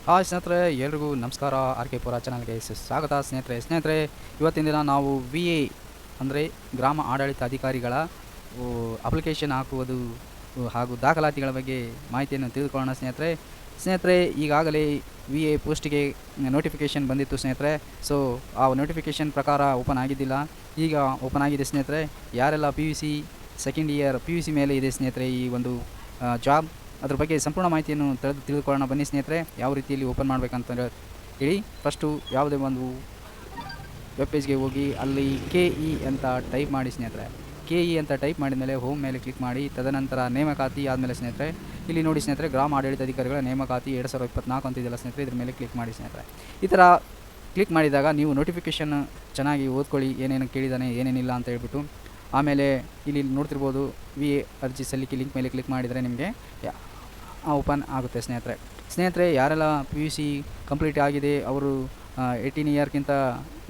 Hi ಸ್ನೇಹಿತರೆ, ಎಲ್ರಿಗೂ ನಮಸ್ಕಾರ. ಆರ್ ಕೆ ಪುರ ಚಾನಲ್ಗೆ ಸ್ವಾಗತ. ಸ್ನೇಹಿತರೆ ಇವತ್ತಿನ ದಿನ ನಾವು VA ಅಂದರೆ ಗ್ರಾಮ ಆಡಳಿತ ಅಧಿಕಾರಿಗಳ ಅಪ್ಲಿಕೇಶನ್ ಹಾಕುವುದು ಹಾಗೂ ದಾಖಲಾತಿಗಳ ಬಗ್ಗೆ ಮಾಹಿತಿಯನ್ನು ತಿಳಿದುಕೊಳ್ಳೋಣ. ಸ್ನೇಹಿತರೆ ಈಗಾಗಲೇ VA ಪೋಸ್ಟಿಗೆ ನೋಟಿಫಿಕೇಷನ್ ಬಂದಿತ್ತು ಸ್ನೇಹಿತರೆ. ಸೊ ಆ ನೋಟಿಫಿಕೇಷನ್ ಪ್ರಕಾರ ಓಪನ್ ಆಗಿದ್ದಿಲ್ಲ, ಈಗ ಓಪನ್ ಆಗಿದೆ ಸ್ನೇಹಿತರೆ. ಯಾರೆಲ್ಲ PUC ಸೆಕೆಂಡ್ ಇಯರ್ PUC ಮೇಲೆ ಇದೆ ಸ್ನೇಹಿತರೆ ಈ ಒಂದು ಜಾಬ್, ಅದ್ರ ಬಗ್ಗೆ ಸಂಪೂರ್ಣ ಮಾಹಿತಿಯನ್ನು ತಿಳಿದುಕೊಳ್ಳೋಣ ಬನ್ನಿ ಸ್ನೇಹಿತರೆ. ಯಾವ ರೀತಿಯಲ್ಲಿ ಓಪನ್ ಮಾಡಬೇಕಂತ ಹೇಳಿ ಫಸ್ಟು ಯಾವುದೇ ಒಂದು ವೆಬ್ ಪೇಜ್ಗೆ ಹೋಗಿ ಅಲ್ಲಿ KE ಅಂತ ಟೈಪ್ ಮಾಡಿ ಸ್ನೇಹಿತರೆ. KE ಅಂತ ಟೈಪ್ ಮಾಡಿದ ಮೇಲೆ ಹೋಮ್ ಮೇಲೆ ಕ್ಲಿಕ್ ಮಾಡಿ, ತದನಂತರ ನೇಮಕಾತಿ ಆದಮೇಲೆ ಸ್ನೇಹಿತರೆ ಇಲ್ಲಿ ನೋಡಿ ಸ್ನೇಹಿತರೆ, ಗ್ರಾಮ ಆಡಳಿತಾಧಿಕಾರಿಗಳ ನೇಮಕಾತಿ 2024 ಅಂತಿದೆಯಲ್ಲ ಸ್ನೇಹಿತರೆ, ಇದ್ರ ಮೇಲೆ ಕ್ಲಿಕ್ ಮಾಡಿ ಸ್ನೇಹಿತರೆ. ಈ ಥರ ಕ್ಲಿಕ್ ಮಾಡಿದಾಗ ನೀವು ನೋಟಿಫಿಕೇಷನ್ ಚೆನ್ನಾಗಿ ಓದ್ಕೊಳ್ಳಿ, ಏನೇನು ಕೇಳಿದಾನೆ ಏನೇನಿಲ್ಲ ಅಂತ ಹೇಳ್ಬಿಟ್ಟು. ಆಮೇಲೆ ಇಲ್ಲಿ ನೋಡ್ತಿರ್ಬೋದು VA ಅರ್ಜಿ ಸಲ್ಲಿಕೆ ಲಿಂಕ್ ಮೇಲೆ ಕ್ಲಿಕ್ ಮಾಡಿದರೆ ನಿಮಗೆ ಓಪನ್ ಆಗುತ್ತೆ ಸ್ನೇಹಿತರೆ. ಯಾರೆಲ್ಲ PUC ಕಂಪ್ಲೀಟ್ ಆಗಿದೆ, ಅವರು 18 ಇಯರ್ಗಿಂತ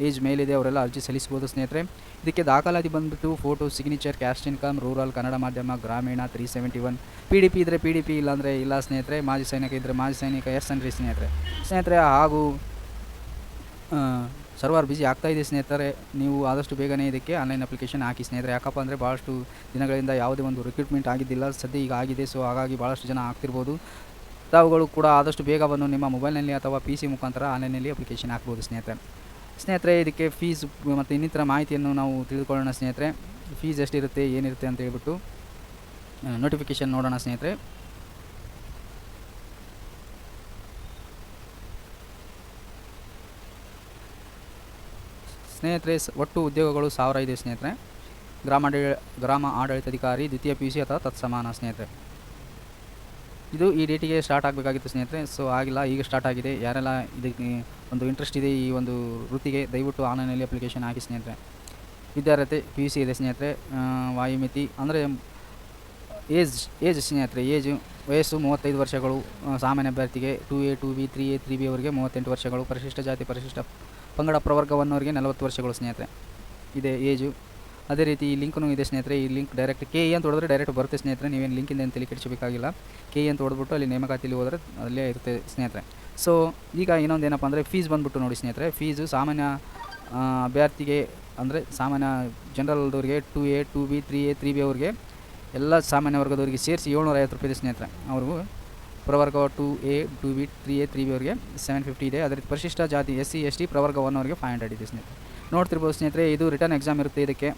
ಏಜ್ ಮೇಲಿದೆ, ಅವರೆಲ್ಲ ಅರ್ಜಿ ಸಲ್ಲಿಸ್ಬೋದು ಸ್ನೇಹಿತರೆ. ಇದಕ್ಕೆ ದಾಖಲಾತಿ ಬಂದುಬಿಟ್ಟು photo, signature, caste income, rural, Kannada ಮಾಧ್ಯಮ, ಗ್ರಾಮೀಣ 371, PDP ಇದ್ದರೆ PDP, ಇಲ್ಲಾಂದರೆ ಇಲ್ಲ ಸ್ನೇಹಿತರೆ. ಮಾಜಿ ಸೈನಿಕ ಇದ್ದರೆ ಮಾಜಿ ಸೈನಿಕ, SNRI ಸ್ನೇಹಿತರೆ. ಹಾಗೂ ಸರ್ವರ್ ಬಿಸಿ ಆಗ್ತಾಯಿದೆ ಸ್ನೇಹಿತರೆ. ನೀವು ಆದಷ್ಟು ಬೇಗನೆ ಇದಕ್ಕೆ ಆನ್ಲೈನ್ ಅಪ್ಲಿಕೇಶನ್ ಹಾಕಿ ಸ್ನೇಹಿತರೆ. ಯಾಕಪ್ಪ ಅಂದರೆ ಭಾಳಷ್ಟು ದಿನಗಳಿಂದ ಯಾವುದೇ ಒಂದು ರಿಕ್ರೂಟ್ಮೆಂಟ್ ಆಗಿದ್ದಿಲ್ಲ, ಸದ್ಯ ಈಗ ಆಗಿದೆ. ಸೊ ಹಾಗಾಗಿ ಭಾಳಷ್ಟು ಜನ ಆಗ್ತಿರ್ಬೋದು. ತಾವುಗಳು ಕೂಡ ಆದಷ್ಟು ಬೇಗ ಬಂದು ನಿಮ್ಮ ಮೊಬೈಲ್ನಲ್ಲಿ ಅಥವಾ PC ಮುಖಾಂತರ ಆನ್ಲೈನಲ್ಲಿ ಅಪ್ಲಿಕೇಶನ್ ಹಾಕ್ಬೋದು ಸ್ನೇಹಿತರೆ. ಇದಕ್ಕೆ ಫೀಸ್ ಮತ್ತು ಇನ್ನಿತರ ಮಾಹಿತಿಯನ್ನು ನಾವು ತಿಳಿದುಕೊಳ್ಳೋಣ ಸ್ನೇಹಿತರೆ. ಫೀಸ್ ಎಷ್ಟಿರುತ್ತೆ ಏನಿರುತ್ತೆ ಅಂತ ಹೇಳ್ಬಿಟ್ಟು ನೋಟಿಫಿಕೇಷನ್ ನೋಡೋಣ ಸ್ನೇಹಿತರೆ. ಒಟ್ಟು ಉದ್ಯೋಗಗಳು 1000 ಇದೆ ಸ್ನೇಹಿತರೆ. ಗ್ರಾಮ ಆಡಳಿತಾಧಿಕಾರಿ ದ್ವಿತೀಯ PUC ಅಥವಾ ತತ್ಸಮಾನ ಸ್ನೇಹಿತರೆ. ಇದು ಈ ಡೇಟಿಗೆ ಸ್ಟಾರ್ಟ್ ಆಗಬೇಕಾಗಿತ್ತು ಸ್ನೇಹಿತರೆ. ಸೊ ಆಗಿಲ್ಲ, ಈಗ ಸ್ಟಾರ್ಟ್ ಆಗಿದೆ. ಯಾರೆಲ್ಲ ಇದಕ್ಕೆ ಒಂದು ಇಂಟ್ರೆಸ್ಟ್ ಇದೆ ಈ ಒಂದು ವೃತ್ತಿಗೆ, ದಯವಿಟ್ಟು ಆನ್ಲೈನಲ್ಲಿ ಅಪ್ಲಿಕೇಶನ್ ಹಾಕಿ ಸ್ನೇಹಿತರೆ. ವಿದ್ಯಾರ್ಹತೆ PUC ಇದೆ ಸ್ನೇಹಿತರೆ. ವಾಯುಮಿತಿ ಅಂದರೆ ಏಜ್ ಸ್ನೇಹಿತರೆ, ವಯಸ್ಸು 35 ವರ್ಷಗಳು. ಸಾಮಾನ್ಯ ಅಭ್ಯರ್ಥಿಗೆ 2A 2B 3A 3B ಅವರಿಗೆ 38 ವರ್ಷಗಳು. ಪರಿಶಿಷ್ಟ ಜಾತಿ ಪರಿಶಿಷ್ಟ ಪಂಗಡ ಪ್ರವರ್ಗವನ್ನವರಿಗೆ 40 ವರ್ಷಗಳು ಸ್ನೇಹಿತರೆ ಇದೆ ಏಜು. ಅದೇ ರೀತಿ ಈ ಲಿಂಕ್ನೂ ಇದೆ ಸ್ನೇಹಿತರೆ. ಈ ಲಿಂಕ್ ಡೈರೆಕ್ಟ್ KE ಅಂತ ಹೊಡೆದ್ರೆ ಡೈರೆಕ್ಟ್ ಬರುತ್ತೆ ಸ್ನೇಹಿತರೆ. ನೀವೇನು ಲಿಂಕಿಂದ ಏನು ತಲೆ ಕೆಡಿಸಬೇಕಾಗಿಲ್ಲ. KE ಅಂತ ಹೊಡೆದ್ಬಿಟ್ಟು ಅಲ್ಲಿ ನೇಮಕಾತಿಲಿ ಹೋದರೆ ಅಲ್ಲೇ ಇರುತ್ತೆ ಸ್ನೇಹಿತರೆ. ಸೊ ಈಗ ಇನ್ನೊಂದು ಏನಪ್ಪ ಅಂದರೆ ಫೀಸ್ ಬಂದುಬಿಟ್ಟು ನೋಡಿ ಸ್ನೇಹಿತರೆ. ಫೀಸು ಸಾಮಾನ್ಯ ಅಭ್ಯರ್ಥಿಗೆ ಅಂದರೆ ಸಾಮಾನ್ಯ ಜನರಲ್ದವ್ರಿಗೆ 2A 2B 3A 3B ಅವ್ರಿಗೆ, ಎಲ್ಲ ಸಾಮಾನ್ಯ ವರ್ಗದವರಿಗೆ ಸೇರಿಸಿ 750 ರೂಪಾಯಿ ಇದೆ ಸ್ನೇಹಿತರೆ. ಅವ್ರಿಗೂ ಪ್ರವರ್ಗ 2A 2B 3A 3B ಅವರಿಗೆ 750 ಇದೆ. ಅದೇ ರೀತಿ ಪರಿಶಿಷ್ಟ ಜಾತಿ SC ST ಪ್ರವರ್ಗ 1 ಅವರಿಗೆ 500 ಇದೆ ಸ್ನೇಹಿತರೆ. ನೋಡ್ತಿರ್ಬೋದು ಸ್ನೇಹಿತರೆ, ಇದು ರಿಟರ್ನ್ ಎಕ್ಸಾಮ್ ಇರುತ್ತೆ. ಇದಕ್ಕೆ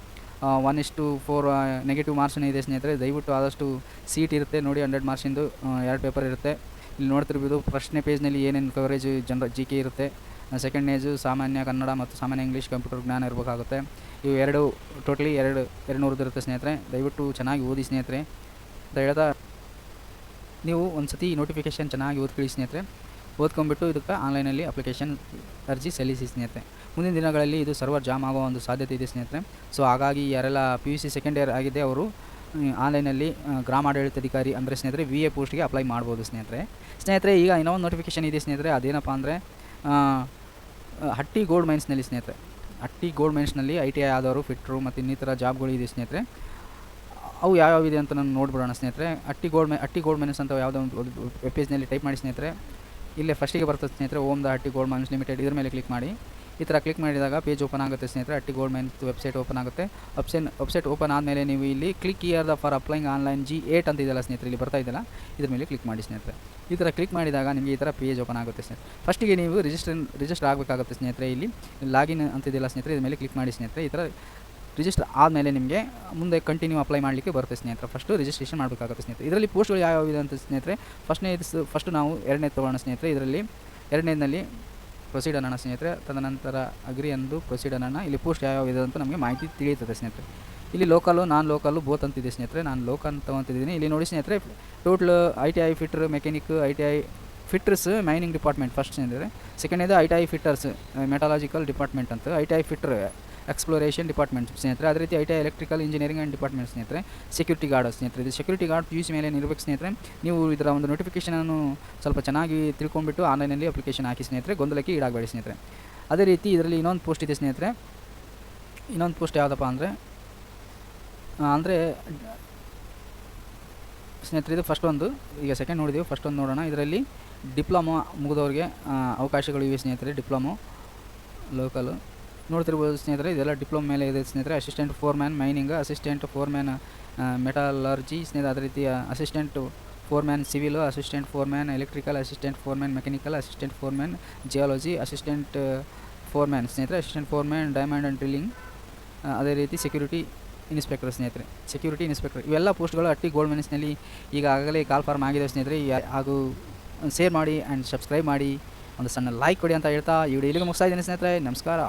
1:4 ನೆಗೆಟಿವ್ ಮಾರ್ಕ್ಸ್ನೇ ಇದೆ ಸ್ನೇಹಿತರೆ. ದಯವಿಟ್ಟು ಆದಷ್ಟು ಸೀಟ್ ಇರುತ್ತೆ ನೋಡಿ, 100 ಮಾರ್ಕ್ಸಿಂದು 2 ಪೇಪರ್ ಇರುತ್ತೆ. ಇಲ್ಲಿ ನೋಡ್ತಿರ್ಬೋದು ಫಸ್ಟ್ನೇ ಪೇಜ್ನಲ್ಲಿ ಏನೇನು ಕವರೇಜು GK ಇರುತ್ತೆ. ಸೆಕೆಂಡ್ ಪೇಜು ಸಾಮಾನ್ಯ ಕನ್ನಡ ಮತ್ತು ಸಾಮಾನ್ಯ ಇಂಗ್ಲೀಷ್, ಕಂಪ್ಯೂಟರ್ ಜ್ಞಾನ ಇರಬೇಕಾಗುತ್ತೆ. ಇವು ಟೋಟಲಿ 200 ಇರುತ್ತೆ ಸ್ನೇಹಿತರೆ. ದಯವಿಟ್ಟು ಚೆನ್ನಾಗಿ ಓದಿ ಸ್ನೇಹಿತರೆ ಅಂತ ಹೇಳ್ತಾ, ನೀವು ಒಂದು ಸತಿ ನೋಟಿಫಿಕೇಷನ್ ಚೆನ್ನಾಗಿ ಓದ್ಕೊಳ್ಳಿ ಸ್ನೇಹಿತರೆ. ಓದ್ಕೊಂಡ್ಬಿಟ್ಟು ಇದಕ್ಕೆ ಆನ್ಲೈನಲ್ಲಿ ಅಪ್ಲಿಕೇಶನ್ ಅರ್ಜಿ ಸಲ್ಲಿಸಿ ಸ್ನೇಹಿತರೆ. ಮುಂದಿನ ದಿನಗಳಲ್ಲಿ ಇದು ಸರ್ವರ್ ಜಾಮ್ ಆಗೋ ಒಂದು ಸಾಧ್ಯತೆ ಇದೆ ಸ್ನೇಹಿತರೆ. ಸೊ ಹಾಗಾಗಿ ಯಾರೆಲ್ಲ PUC ಸೆಕೆಂಡ್ ಇಯರ್ ಆಗಿದೆ ಅವರು ಆನ್ಲೈನಲ್ಲಿ ಗ್ರಾಮಾಡಳಿತಾಧಿಕಾರಿ ಅಂದರೆ ಸ್ನೇಹಿತರೆ VA ಪೋಸ್ಟ್ಗೆ ಅಪ್ಲೈ ಮಾಡ್ಬೋದು ಸ್ನೇಹಿತರೆ. ಈಗ ಇನ್ನೊಂದು ನೋಟಿಫಿಕೇಷನ್ ಇದೆ ಸ್ನೇಹಿತರೆ. ಅದೇನಪ್ಪ ಅಂದರೆ ಹಟ್ಟಿ ಗೋಲ್ಡ್ ಮೈನ್ಸ್ನಲ್ಲಿ ಸ್ನೇಹಿತರೆ. ಹಟ್ಟಿ ಗೋಲ್ಡ್ ಮೈನ್ಸ್ನಲ್ಲಿ ITI ಆದವರು, ಫಿಟ್ರು ಮತ್ತು ಇನ್ನಿತರ ಜಾಬ್ಗಳು ಇದೆ ಸ್ನೇಹಿತರೆ. ಅವು ಯಾವ್ಯಾವಿದೆ ಅಂತ ನಾನು ನೋಡ್ಬಿಡೋಣ ಸ್ನೇಹಿತರೆ. ಹಟ್ಟಿ ಗೋಲ್ಡ್ ಮೈನ್ಸ್ ಅಂತ ಯಾವುದೋ ಒಂದು ವೆಬ್ ಪೇಜ್ನಲ್ಲಿ ಟೈಪ್ ಮಾಡಿ ಸ್ನೇಹಿತರೆ. ಇಲ್ಲೇ ಫಸ್ಟಿಗೆ ಬರ್ತದೆ ಸ್ನೇಹಿತರೆ, ಓಮ್ the Hutti Gold Mines Limited. ಇದ್ರ ಮೇಲೆ ಕ್ಲಿಕ್ ಮಾಡಿ. ಈ ಥರ ಕ್ಲಿಕ್ ಮಾಡಿದಾಗ ಪೇಜ್ ಓಪನ್ ಆಗುತ್ತೆ ಸ್ನೇಹಿತರೆ. ಹಟ್ಟಿ ಗೋಲ್ಡ್ ಮೈನ್ಸ್ ವೆಬ್ಸೈಟ್ ಓಪನ್ ಆಗುತ್ತೆ. ವೆಬ್ಸೈಟ್ ಓಪನ್ ಆದಮೇಲೆ ನೀವು ಇಲ್ಲಿ click here for applying online G8 ಅಂತ ಇದೆಯಲ್ಲ ಸ್ನೇಹಿತರೆ, ಇಲ್ಲಿ ಬರ್ತಾ ಇದೆಯಲ್ಲ, ಇದ್ರ ಮೇಲೆ ಕ್ಲಿಕ್ ಮಾಡಿ ಸ್ನೇಹಿತರೆ. ಈ ಥರ ಕ್ಲಿಕ್ ಮಾಡಿದಾಗ ನಿಮಗೆ ಈ ಥರ ಪೇಜ್ ಓಪನ್ ಆಗುತ್ತೆ ಸ್ನೇಹಿತರೆ. ಫಸ್ಟಿಗೆ ನೀವು ರಿಜಿಸ್ಟರ್ ಆಗಬೇಕಾಗುತ್ತೆ ಸ್ನೇಹಿತರೆ. ಇಲ್ಲಿ ಲಾಗಿನ್ ಅಂತಿದೆಯಲ್ಲ ಸ್ನೇಹಿತರೆ, ಇದ್ರ ಮೇಲೆ ಕ್ಲಿಕ್ ಮಾಡಿ ಸ್ನೇಹಿತರೆ. ಈ ಥರ ರಿಜಿಸ್ಟರ್ ಆದಮೇಲೆ ನಿಮಗೆ ಮುಂದೆ ಕಂಟಿನ್ಯೂ ಅಪ್ಲೈ ಮಾಡಲಿಕ್ಕೆ ಬರುತ್ತೆ ಸ್ನೇಹಿತರೆ. ಫಸ್ಟು ರಿಜಿಸ್ಟ್ರೇಷನ್ ಮಾಡಬೇಕಾಗುತ್ತೆ ಸ್ನೇಹಿತರೆ. ಇದರಲ್ಲಿ ಪೋಸ್ಟ್ಗಳು ಯಾವ್ಯಾವಿದೆ ಅಂತ ಸ್ನೇಹಿತರೆ, ಫಸ್ಟು ನಾವು 2ನೇ ತೊಗೊಳ್ಳೋಣ ಸ್ನೇಹಿತರೆ. ಇದರಲ್ಲಿ 2ನೇದಲ್ಲಿ ಪ್ರೊಸೀಡ್ ಅನ್ನೋಣ ಸ್ನೇಹಿತರೆ. ತದನಂತರ ಅಗ್ರಿ ಅಂದು ಪ್ರೊಸೀಡ್ ಅನ್ನೋಣ. ಇಲ್ಲಿ ಪೋಸ್ಟ್ ಯಾವ್ಯಾವಿದೆ ಅಂತ ನಮಗೆ ಮಾಹಿತಿ ತಿಳಿಯುತ್ತದೆ ಸ್ನೇಹಿತರೆ. ಇಲ್ಲಿ ಲೋಕಲ್ಲು ನಾನ್ ಲೋಕಲ್ಲು ಬೋತ್ ಅಂತಿದೆ ಸ್ನೇಹಿತರೆ. ನಾನು ಲೋಕಲ್ ಅಂತ ತೊಗೊತಿದ್ದೀನಿ. ಇಲ್ಲಿ ನೋಡಿ ಸ್ನೇಹಿತರೆ, total ITI fitter mechanic, ITI fitters mining department first ಸ್ನೇಹಿತರೆ. Second ITI fitters metallurgical department ಅಂತ, ITI ಫಿಟ್ರ್ ಎಕ್ಸ್ಪ್ಲೋರೇಷನ್ ಡಿಪಾರ್ಟ್ಮೆಂಟ್ ಸ್ನೇಹಿತರೆ. ಅದೇ ರೀತಿ ITI electrical engineering and department ಸ್ನೇಹಿತರೆ. ಸೆಕ್ಯೂರಿಟಿ ಗಾರ್ಡ್ ಸ್ನೇಹಿತರೆ. ಇದು ಸೆಕ್ಯೂರಿಟಿ ಗಾರ್ಡ್ PUC ಮೇಲೆ ಇರಬೇಕು ಸ್ನೇಹಿತರೆ. ನೀವು ಇದರ ಒಂದು ನೋಟಿಫಿಕೇಷನನ್ನು ಸ್ವಲ್ಪ ಚೆನ್ನಾಗಿ ತಿಳ್ಕೊಂಡ್ಬಿಟ್ಟು ಆನ್ಲೈನಲ್ಲಿ ಅಪ್ಲಿಕೇಶನ್ ಹಾಕಿ ಸ್ನೇಹಿತರೆ. ಗೊಂದಲಕ್ಕೆ ಈಡಾಗಬೇಡಿ ಸ್ನೇಹಿತರೆ. ಅದೇ ರೀತಿ ಇದರಲ್ಲಿ ಇನ್ನೊಂದು ಪೋಸ್ಟ್ ಇದೆ ಸ್ನೇಹಿತರೆ. ಇನ್ನೊಂದು ಪೋಸ್ಟ್ ಯಾವುದಪ್ಪ ಅಂದರೆ ಸ್ನೇಹಿತರೆ, ಇದು ಫಸ್ಟ್ ಒಂದು, ಈಗ ಸೆಕೆಂಡ್ ನೋಡಿದೆವು, ಫಸ್ಟ್ ಒಂದು ನೋಡೋಣ. ಇದರಲ್ಲಿ ಡಿಪ್ಲೊಮೊ ಮುಗಿದವ್ರಿಗೆ ಅವಕಾಶಗಳು ಇವೆ ಸ್ನೇಹಿತರೆ. ಡಿಪ್ಲೊಮೊ ಲೋಕಲು ನೋಡ್ತಿರ್ಬೋದು ಸ್ನೇಹಿತರೆ, ಇದೆಲ್ಲ ಡಿಪ್ಲೊಮೊ ಮೇಲೆ ಇದೆ ಸ್ನೇಹಿತರೆ. Assistant foreman mining, assistant foreman metallurgy ಸ್ನೇಹಿತರೆ. ಅದೇ ರೀತಿ assistant foreman civil, assistant foreman electrical, assistant foreman mechanical, assistant foreman geology, assistant foreman ಸ್ನೇಹಿತರೆ, assistant foreman diamond and drilling, ಅದೇ ರೀತಿ ಸೆಕ್ಯೂರಿಟಿ ಇನ್ಸ್ಪೆಕ್ಟರ್ ಸ್ನೇಹಿತರೆ. ಸೆಕ್ಯೂರಿಟಿ ಇನ್ಸ್ಪೆಕ್ಟರ್ ಇವೆಲ್ಲ ಪೋಸ್ಟ್ಗಳು ಅಟ್ಟಿ ಗೋಲ್ಡ್ ಮೆನ್ಸ್ನಲ್ಲಿ ಈಗಾಗಲೇ ಕಾಲ್ಫಾರ್ಮ್ ಆಗಿದೆ ಸ್ನೇಹಿತರೆ. ಹಾಗೂ ಶೇರ್ ಮಾಡಿ ಆ್ಯಂಡ್ ಸಬ್ಸ್ಕ್ರೈಬ್ ಮಾಡಿ, ಒಂದು ಸಣ್ಣ ಲೈಕ್ ಕೊಡಿ ಅಂತ ಹೇಳ್ತಾ ಈ ವಿಡಿಯೋ ಇಲ್ಲಿಗೆ ಮುಗಿಸ್ತಾ ಇದ್ದೀನಿ ಸ್ನೇಹಿತರೆ. ನಮಸ್ಕಾರ.